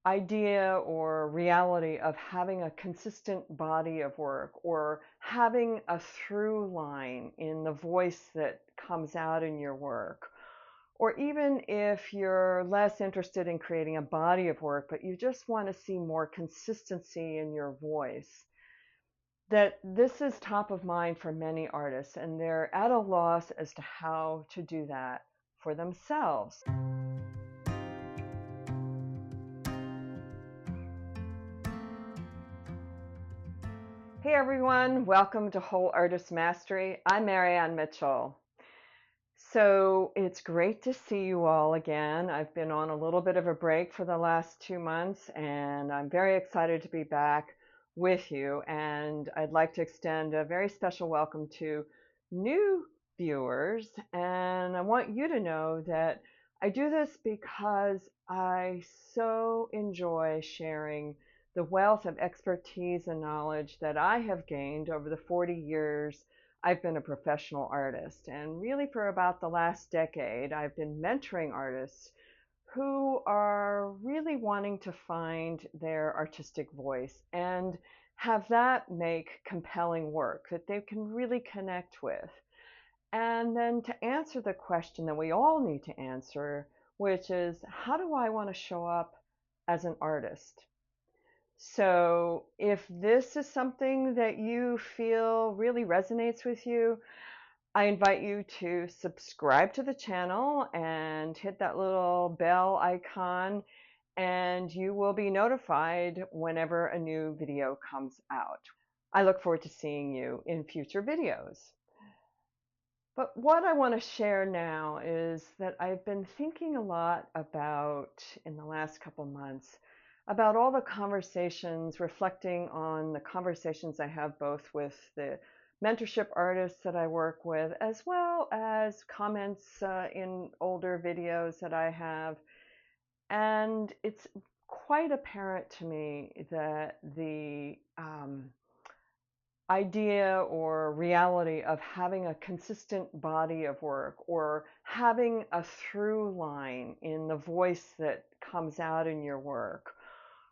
idea or reality of having a consistent body of work or having a through line in the voice that comes out in your work. Or even if you're less interested in creating a body of work, but you just want to see more consistency in your voice, that this is top of mind for many artists, and they're at a loss as to how to do that for themselves. Hey everyone, welcome to Whole Artist Mastery. I'm Marianne Mitchell. So it's great to see you all again. I've been on a little bit of a break for the last 2 months, and I'm very excited to be back with you. And I'd like to extend a very special welcome to new viewers. And I want you to know that I do this because I so enjoy sharing the wealth of expertise and knowledge that I have gained over the 40 years I've been a professional artist. And really for about the last decade, I've been mentoring artists who are really wanting to find their artistic voice and have that make compelling work that they can really connect with. And then to answer the question that we all need to answer, which is, how do I want to show up as an artist? So if this is something that you feel really resonates with you, I invite you to subscribe to the channel and hit that little bell icon, and you will be notified whenever a new video comes out. I look forward to seeing you in future videos. But what I want to share now is that I've been thinking a lot about, in the last couple months, about all the conversations, reflecting on the conversations I have both with the mentorship artists that I work with, as well as comments in older videos that I have. And it's quite apparent to me that the idea or reality of having a consistent body of work or having a through line in the voice that comes out in your work,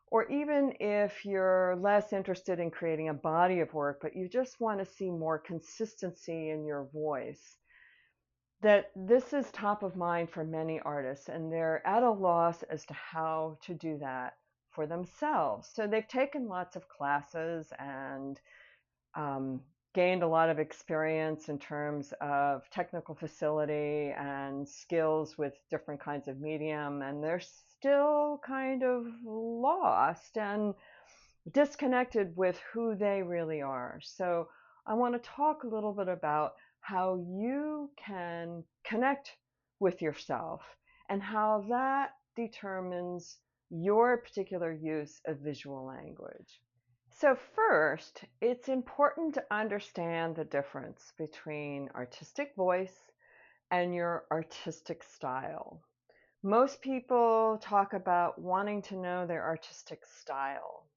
or even if you're less interested in creating a body of work, but you just want to see more consistency in your voice, that this is top of mind for many artists, and they're at a loss as to how to do that for themselves. So they've taken lots of classes and gained a lot of experience in terms of technical facility and skills with different kinds of medium, and they're still kind of lost and disconnected with who they really are. So I want to talk a little bit about how you can connect with yourself and how that determines your particular use of visual language. So first, it's important to understand the difference between artistic voice and your artistic style. Most people talk about wanting to know their artistic style,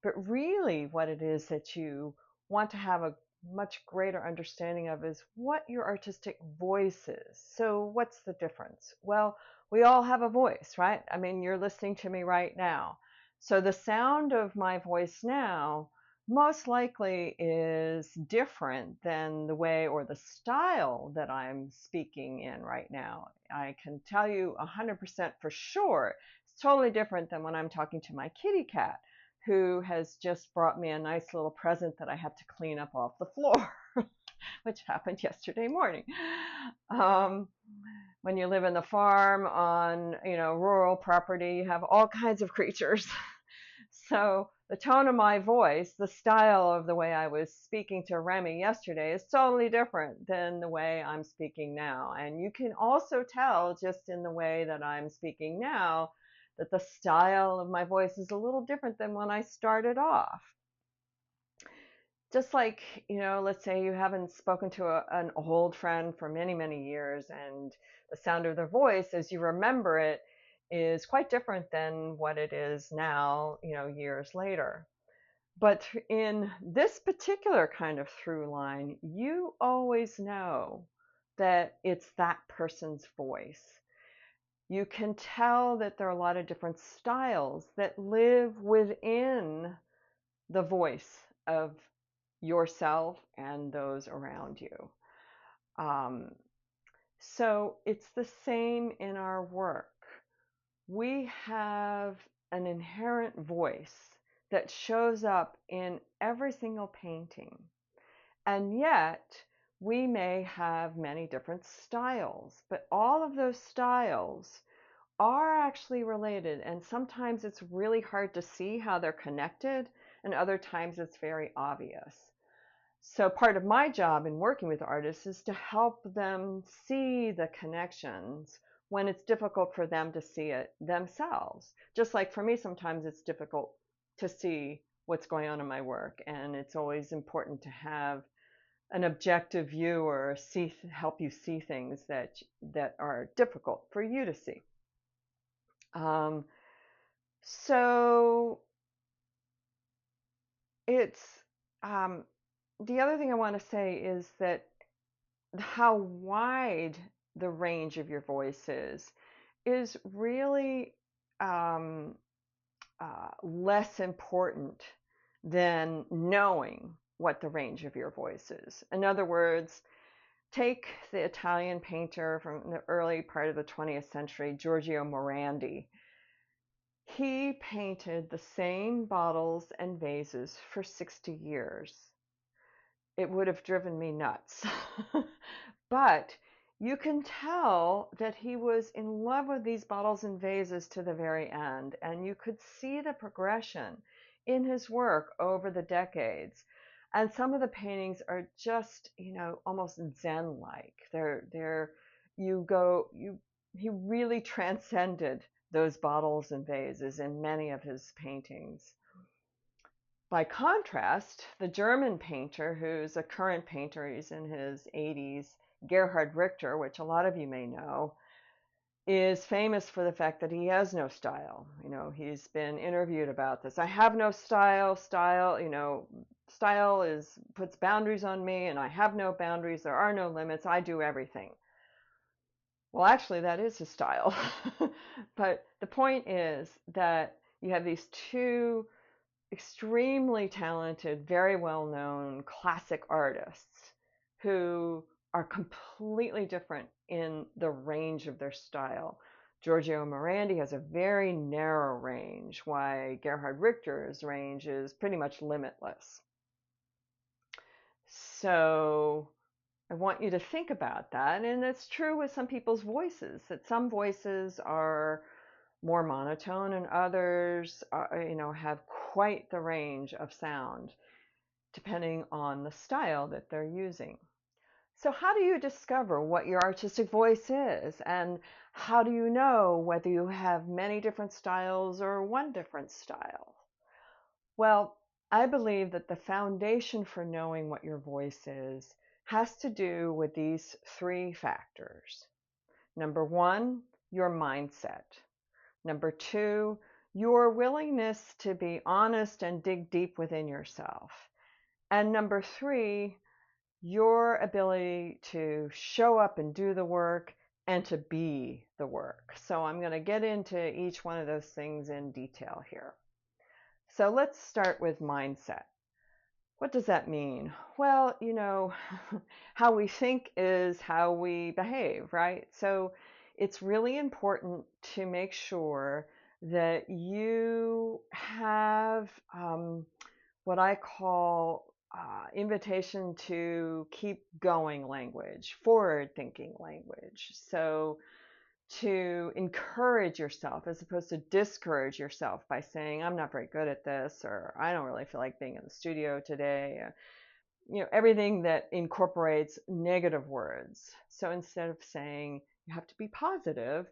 but really what it is that you want to have a much greater understanding of is what your artistic voice is. So what's the difference? Well, we all have a voice, right? I mean, you're listening to me right now. So the sound of my voice now most likely is different than the way or the style that I'm speaking in right now. I can tell you 100% for sure it's totally different than when I'm talking to my kitty cat, who has just brought me a nice little present that I have to clean up off the floor, which happened yesterday morning. Um, when you live in the farm on, rural property, you have all kinds of creatures. So the tone of my voice, the style of the way I was speaking to Remy yesterday is totally different than the way I'm speaking now. And you can also tell just in the way that I'm speaking now that the style of my voice is a little different than when I started off. Just like, let's say you haven't spoken to an old friend for many, many years, and the sound of their voice as you remember it is quite different than what it is now, years later. But in this particular kind of through line, you always know that it's that person's voice. You can tell that there are a lot of different styles that live within the voice of yourself and those around you. Um, so it's the same in our work. We have an inherent voice that shows up in every single painting. And yet, we may have many different styles, but all of those styles are actually related. And sometimes it's really hard to see how they're connected, and other times it's very obvious. So part of my job in working with artists is to help them see the connections when it's difficult for them to see it themselves. Just like for me, sometimes it's difficult to see what's going on in my work, and it's always important to have an objective view or help you see things that are difficult for you to see. Um, so it's the other thing I want to say is that how wide the range of your voice is really um, less important than knowing what the range of your voice is. In other words, take the Italian painter from the early part of the 20th century, Giorgio Morandi. He painted the same bottles and vases for 60 years. It would have driven me nuts. But you can tell that he was in love with these bottles and vases to the very end, and you could see the progression in his work over the decades. And some of the paintings are just, almost Zen-like. He really transcended those bottles and vases in many of his paintings. By contrast, the German painter, who's a current painter, he's in his 80s, Gerhard Richter, which a lot of you may know, is famous for the fact that he has no style. He's been interviewed about this. I have no style. Style puts boundaries on me, and I have no boundaries. There are no limits. I do everything. Well, actually, that is his style. But the point is that you have these two extremely talented, very well-known classic artists who are completely different in the range of their style. Giorgio Morandi has a very narrow range, while Gerhard Richter's range is pretty much limitless. So I want you to think about that, and it's true with some people's voices, that some voices are more monotone and others have quite the range of sound depending on the style that they're using. So how do you discover what your artistic voice is, and how do you know whether you have many different styles or one different style? Well, I believe that the foundation for knowing what your voice is has to do with these three factors. Number one, your mindset. Number two, your willingness to be honest and dig deep within yourself. And number three, your ability to show up and do the work and to be the work. So I'm going to get into each one of those things in detail here. So let's start with mindset. What does that mean? Well, how we think is how we behave, right? So it's really important to make sure that you have what I call invitation to keep going language, forward thinking language. So to encourage yourself as opposed to discourage yourself by saying, I'm not very good at this, or I don't really feel like being in the studio today. Everything that incorporates negative words. So instead of saying you have to be positive,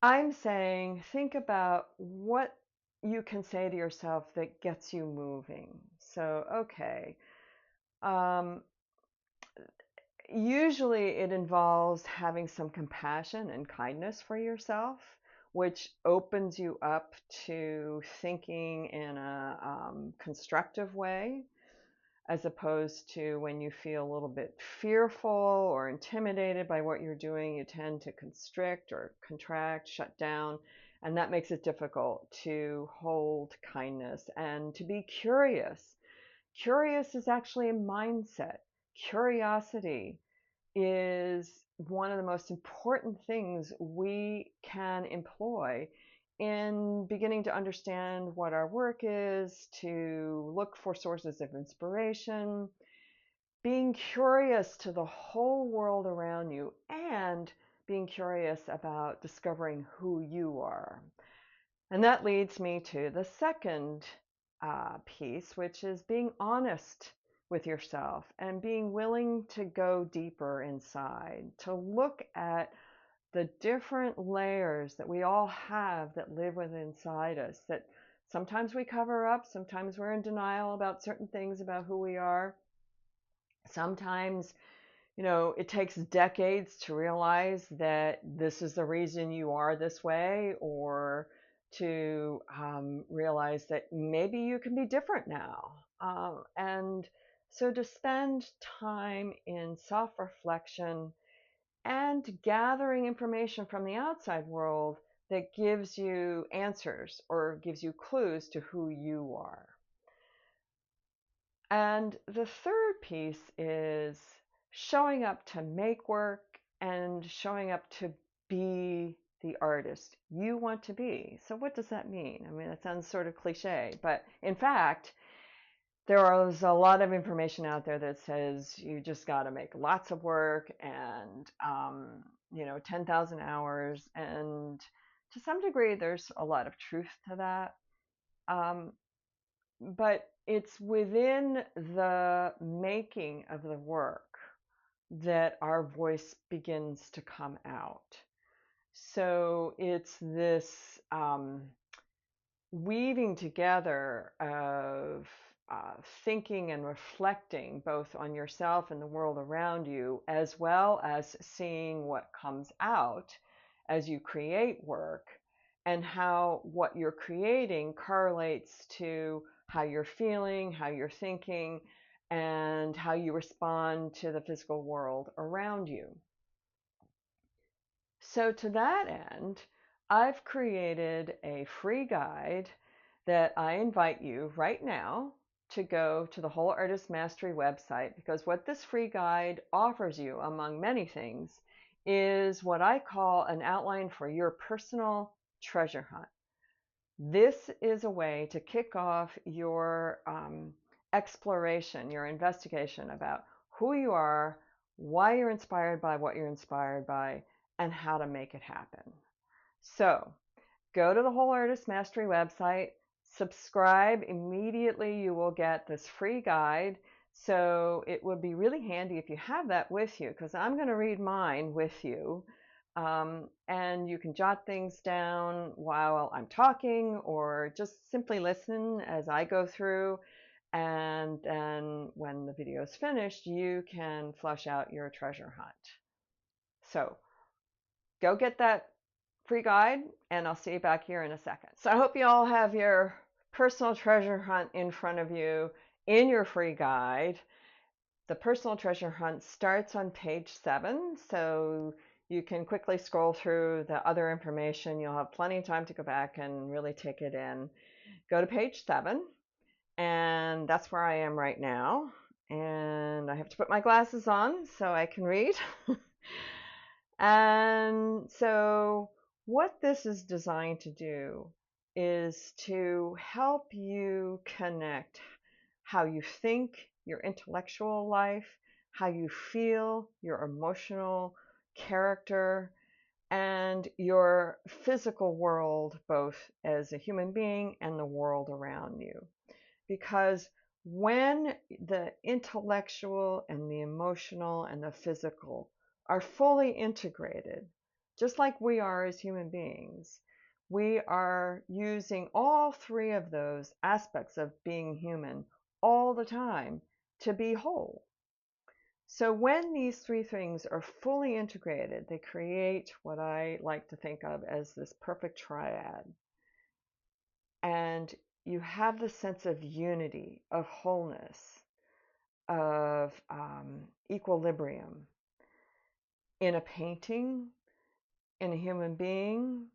I'm saying think about what you can say to yourself that gets you moving. So, okay. Usually it involves having some compassion and kindness for yourself, which opens you up to thinking in a constructive way. as opposed to when you feel a little bit fearful or intimidated by what you're doing, you tend to constrict or contract, shut down, and that makes it difficult to hold kindness and to be curious. Curious is actually a mindset. Curiosity is one of the most important things we can employ in beginning to understand what our work is, to look for sources of inspiration, being curious to the whole world around you, and being curious about discovering who you are. And that leads me to the second piece, which is being honest with yourself and being willing to go deeper inside, to look at the different layers that we all have that live within inside us, that sometimes we cover up, sometimes we're in denial about certain things about who we are. Sometimes, it takes decades to realize that this is the reason you are this way, or to realize that maybe you can be different now. And so to spend time in self-reflection and gathering information from the outside world that gives you answers or gives you clues to who you are. And the third piece is showing up to make work and showing up to be the artist you want to be. So what does that mean? I mean, that sounds sort of cliche, but in fact, there is a lot of information out there that says you just got to make lots of work and, 10,000 hours. And to some degree, there's a lot of truth to that. But it's within the making of the work that our voice begins to come out. So it's this weaving together of thinking and reflecting both on yourself and the world around you, as well as seeing what comes out as you create work and how what you're creating correlates to how you're feeling, how you're thinking, and how you respond to the physical world around you. So to that end, I've created a free guide that I invite you right now to go to the Whole Artist Mastery website, because what this free guide offers you, among many things, is what I call an outline for your personal treasure hunt. This is a way to kick off your exploration, your investigation about who you are, why you're inspired by what you're inspired by, and how to make it happen. So go to the Whole Artist Mastery website, subscribe. Immediately you will get this free guide. So it would be really handy if you have that with you, because I'm going to read mine with you. And you can jot things down while I'm talking, or just simply listen as I go through. And then when the video is finished, you can flush out your treasure hunt. So go get that free guide, and I'll see you back here in a second. So I hope you all have your personal treasure hunt in front of you in your free guide. The personal treasure hunt starts on page 7, so you can quickly scroll through the other information. You'll have plenty of time to go back and really take it in. Go to page 7, and that's where I am right now. And I have to put my glasses on so I can read. And so what this is designed to do is to help you connect how you think, your intellectual life, how you feel, your emotional character, and your physical world, both as a human being and the world around you. Because when the intellectual and the emotional and the physical are fully integrated, just like we are as human beings, we are using all three of those aspects of being human all the time to be whole. So when these three things are fully integrated, they create what I like to think of as this perfect triad. And you have the sense of unity, of wholeness, of equilibrium in a painting, in a human being,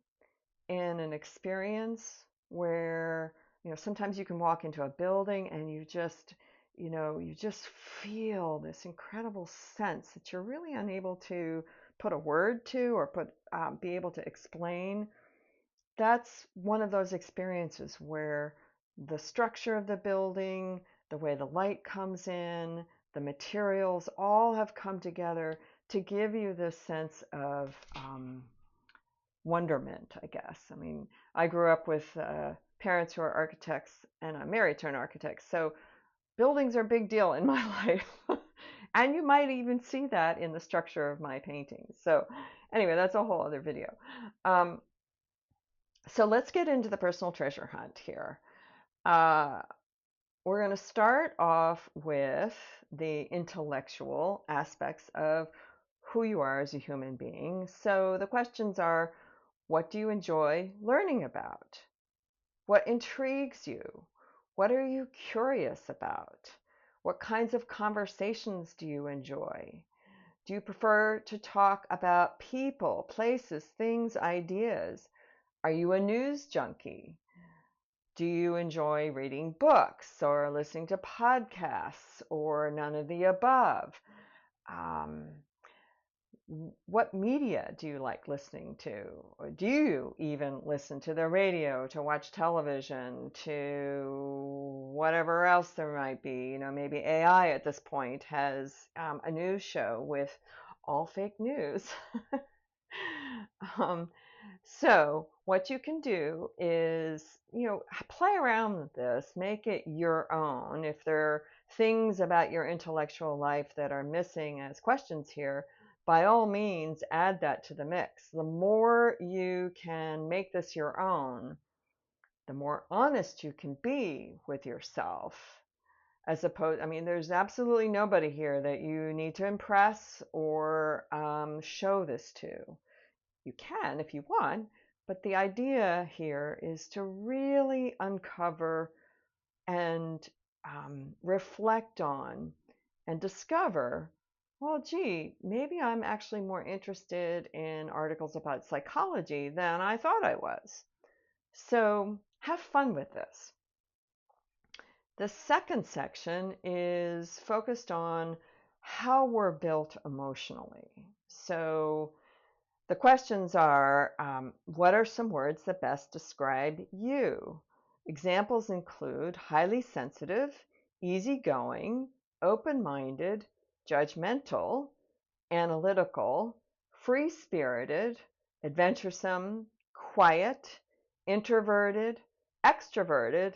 in an experience where, sometimes you can walk into a building and you just feel this incredible sense that you're really unable to put a word to or be able to explain. That's one of those experiences where the structure of the building, the way the light comes in, the materials all have come together to give you this sense of wonderment, I guess. I mean, I grew up with parents who are architects, and I'm married to an architect, so buildings are a big deal in my life. And you might even see that in the structure of my paintings. So, anyway, that's a whole other video. Um, so, let's get into the personal treasure hunt here. Uh, we're going to start off with the intellectual aspects of who you are as a human being. So, the questions are, what do you enjoy learning about? What intrigues you? What are you curious about? What kinds of conversations do you enjoy? Do you prefer to talk about people, places, things, ideas? Are you a news junkie? Do you enjoy reading books or listening to podcasts or none of the above? Um, what media do you like listening to? Or do you even listen to the radio, to watch television, to whatever else there might be? Maybe AI at this point has a news show with all fake news. um, so what you can do is, play around with this, make it your own. If there are things about your intellectual life that are missing as questions here, by all means, add that to the mix. The more you can make this your own, the more honest you can be with yourself. As opposed, I mean, there's absolutely nobody here that you need to impress or show this to. You can if you want, but the idea here is to really uncover and reflect on and discover, well, gee, maybe I'm actually more interested in articles about psychology than I thought I was. So have fun with this. The second section is focused on how we're built emotionally. So the questions are, what are some words that best describe you? Examples include highly sensitive, easygoing, open-minded, judgmental, analytical, free-spirited, adventuresome, quiet, introverted, extroverted,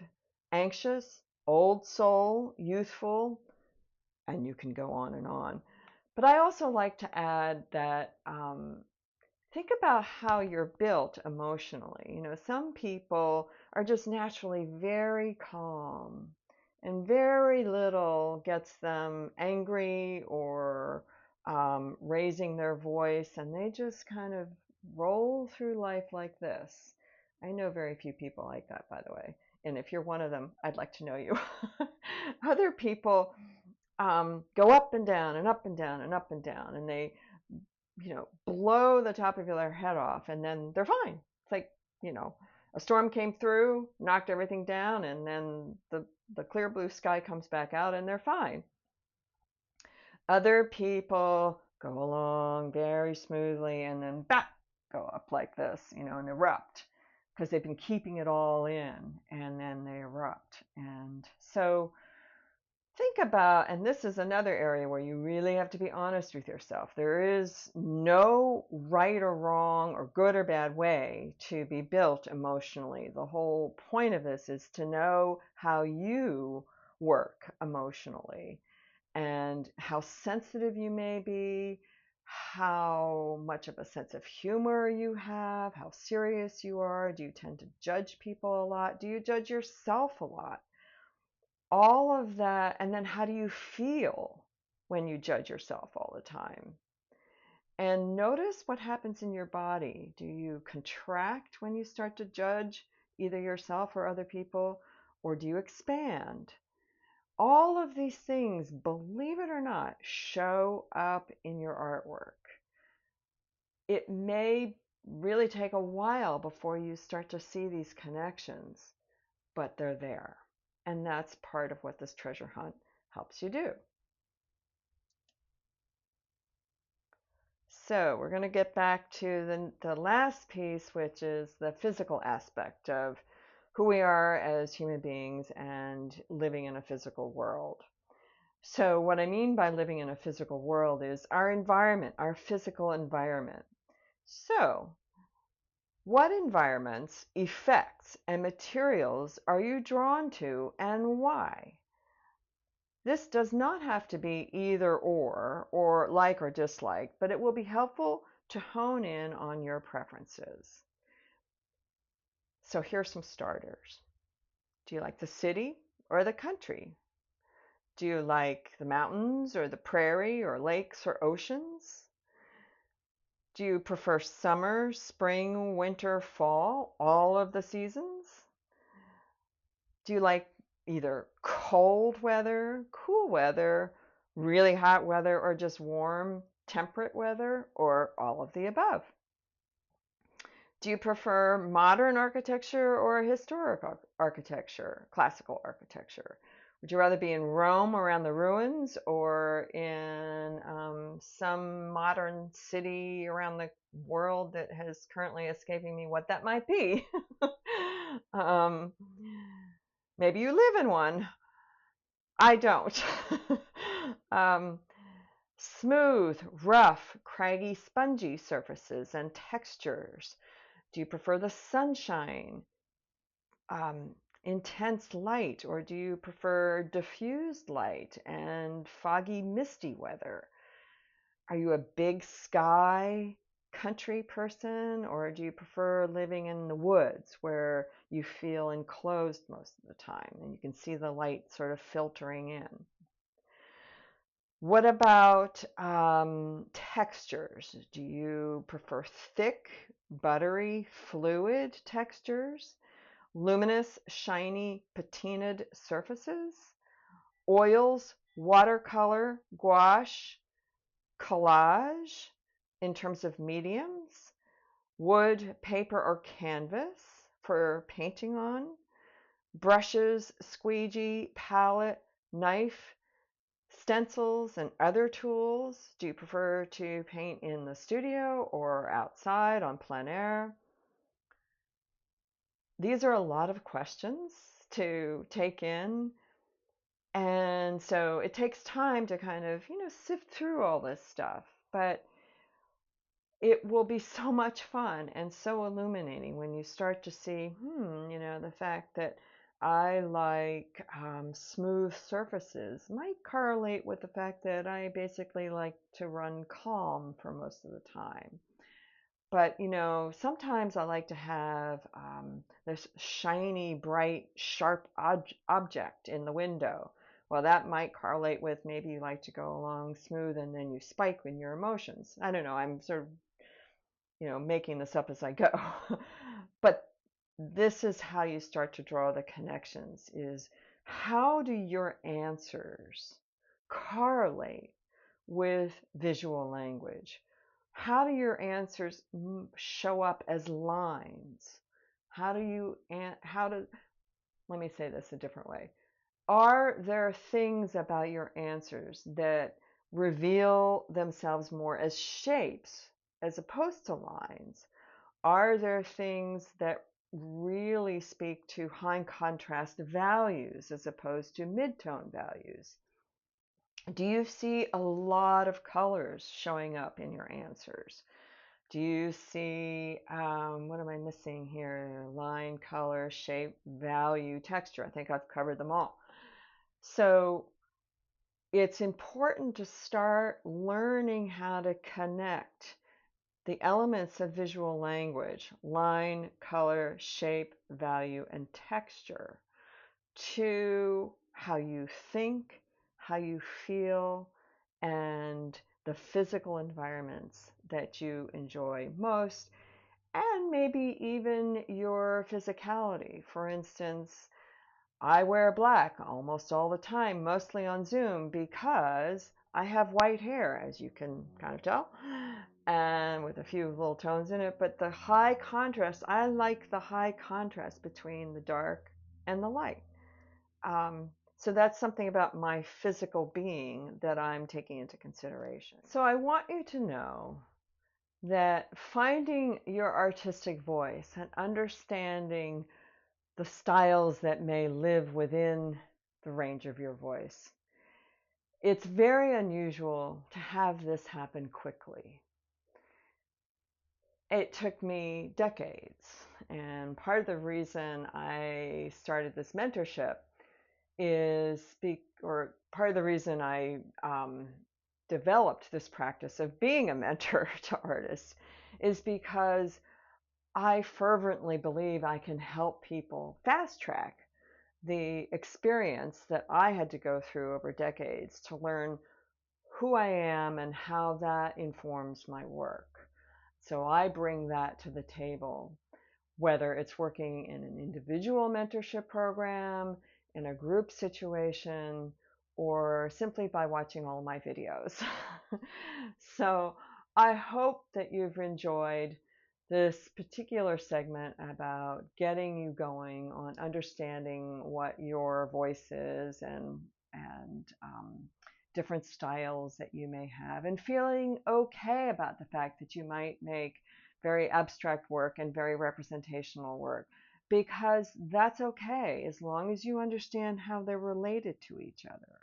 anxious, old soul, youthful, and you can go on and on. But I also like to add that think about how you're built emotionally. Some people are just naturally very calm, and very little gets them angry or raising their voice, and they just kind of roll through life like this. I know very few people like that, by the way. And if you're one of them, I'd like to know you. Other people go up and down and up and down and up and down, and they blow the top of their head off, and then they're fine. It's like, a storm came through, knocked everything down, and then the clear blue sky comes back out and they're fine. Other people go along very smoothly and then back go up like this, and erupt because they've been keeping it all in, and then they erupt. And so think about, and this is another area where you really have to be honest with yourself. There is no right or wrong or good or bad way to be built emotionally. The whole point of this is to know how you work emotionally and how sensitive you may be, how much of a sense of humor you have, how serious you are. Do you tend to judge people a lot? Do you judge yourself a lot? All of that, and then how do you feel when you judge yourself all the time? And notice what happens in your body. Do you contract when you start to judge either yourself or other people, or do you expand? All of these things, believe it or not, show up in your artwork. It may really take a while before you start to see these connections, but they're there. And that's part of what this treasure hunt helps you do. So we're going to get back to the last piece, which is the physical aspect of who we are as human beings and living in a physical world. So what I mean by living in a physical world is our environment, our physical environment. So what environments, effects, and materials are you drawn to and why? This does not have to be either or like or dislike, but it will be helpful to hone in on your preferences. So here's some starters. Do you like the city or the country? Do you like the mountains or the prairie or lakes or oceans? Do you prefer summer, spring, winter, fall, all of the seasons? Do you like either cold weather, cool weather, really hot weather, or just warm, temperate weather, or all of the above? Do you prefer modern architecture or historic architecture, classical architecture? Would you rather be in Rome around the ruins or in some modern city around the world that has currently escaping me what that might be? um, Maybe you live in one. I don't. um, Smooth, rough, craggy, spongy surfaces and textures. Do you prefer the sunshine, intense light, or do you prefer diffused light and foggy, misty weather? Are you a big sky country person, or do you prefer living in the woods where you feel enclosed most of the time and you can see the light sort of filtering in? What about textures? Do you prefer thick, buttery, fluid textures? Luminous, shiny, patinaed surfaces? Oils, watercolor, gouache, collage in terms of mediums? Wood, paper, or canvas for painting on? Brushes, squeegee, palette, knife, stencils, and other tools? Do you prefer to paint in the studio or outside on plein air? These are a lot of questions to take in. And so it takes time to kind of, sift through all this stuff. But it will be so much fun and so illuminating when you start to see, the fact that I like smooth surfaces might correlate with the fact that I basically like to run calm for most of the time. But, sometimes I like to have this shiny, bright, sharp object in the window. Well, that might correlate with maybe you like to go along smooth and then you spike in your emotions. I don't know. I'm sort of making this up as I go. But this is how you start to draw the connections is how do your answers correlate with visual language? How do your answers show up as lines? Let me say this a different way. Are there things about your answers that reveal themselves more as shapes as opposed to lines? Are there things that really speak to high contrast values as opposed to mid-tone values? Do you see a lot of colors showing up in your answers? Do you see, what am I missing here? Line, color, shape, value, texture. I think I've covered them all. So it's important to start learning how to connect the elements of visual language, line, color, shape, value, and texture, to how you think, how you feel, and the physical environments that you enjoy most, and maybe even your physicality. For instance, I wear black almost all the time, mostly on Zoom, because I have white hair, as you can kind of tell, and with a few little tones in it. But the high contrast, I like the high contrast between the dark and the light. So that's something about my physical being that I'm taking into consideration. So I want you to know that finding your artistic voice and understanding the styles that may live within the range of your voice, it's very unusual to have this happen quickly. It took me decades, and part of the reason I started this mentorship or part of the reason I developed this practice of being a mentor to artists is because I fervently believe I can help people fast track the experience that I had to go through over decades to learn who I am and how that informs my work. So I bring that to the table, whether it's working in an individual mentorship program, in a group situation, or simply by watching all my videos. So I hope that you've enjoyed this particular segment about getting you going on understanding what your voice is and different styles that you may have, and feeling okay about the fact that you might make very abstract work and very representational work, because that's okay as long as you understand how they're related to each other.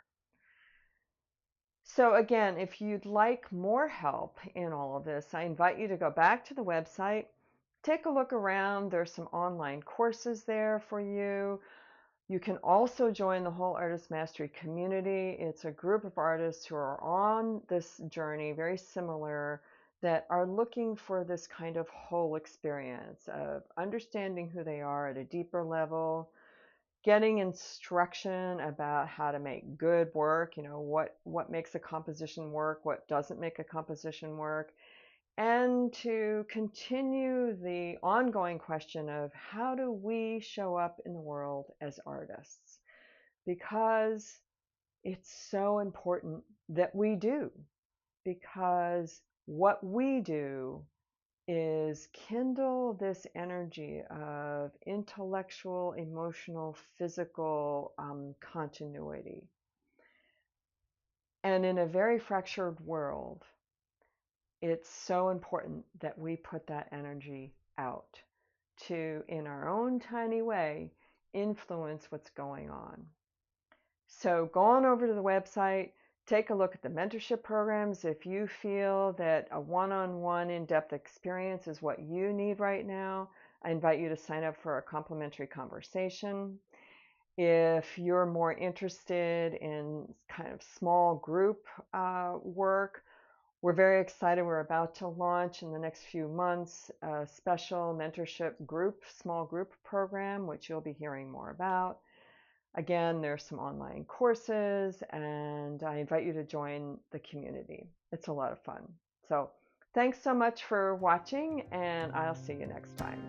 So again, if you'd like more help in all of this, I invite you to go back to the website, take a look around. There's some online courses there for you. You can also join the Whole Artist Mastery community. It's a group of artists who are on this journey, very similar, that are looking for this kind of whole experience of understanding who they are at a deeper level, getting instruction about how to make good work, what makes a composition work, what doesn't make a composition work, and to continue the ongoing question of how do we show up in the world as artists? Because it's so important that we do, because what we do is kindle this energy of intellectual, emotional, physical continuity. And in a very fractured world, it's so important that we put that energy out to, in our own tiny way, influence what's going on. So go on over to the website, take a look at the mentorship programs. If you feel that a one-on-one in-depth experience is what you need right now, I invite you to sign up for a complimentary conversation. If you're more interested in kind of small group work, we're very excited. We're about to launch in the next few months a special mentorship group, small group program, which you'll be hearing more about. Again, there's some online courses, and I invite you to join the community. It's a lot of fun. So thanks so much for watching, and I'll see you next time.